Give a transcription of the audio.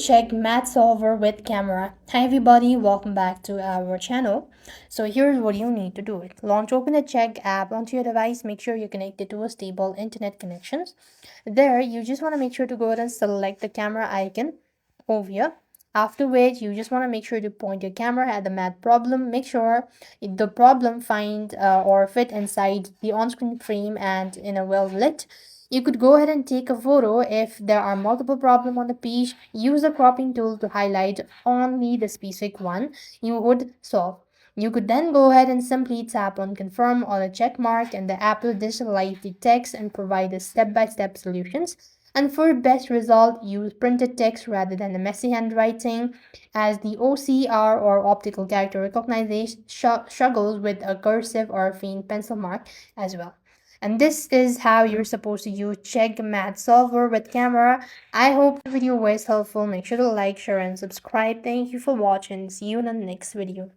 Chegg Math Solver with camera. Hi everybody, welcome back to our channel. So here's what you need to do. Open the Chegg app onto your device. Make sure you're connected to a stable internet connections. There, you just want to make sure to go ahead and select the camera icon over here. After which, you just want to make sure to point your camera at the math problem. Make sure the problem find or fit inside the on-screen frame and in a well lit. You could go ahead and take a photo. If there are multiple problems on the page, use the cropping tool to highlight only the specific one you would solve. You could then go ahead and simply tap on confirm or the check mark, and the app will digitalize the text and provide the step-by-step solutions. And for best result, use printed text rather than the messy handwriting, as the OCR or optical character recognition struggles with a cursive or a faint pencil mark as well. And this is how you're supposed to use Chegg Math Solver with camera. I hope the video was helpful. Make sure to like, share, and subscribe. Thank you for watching. See you in the next video.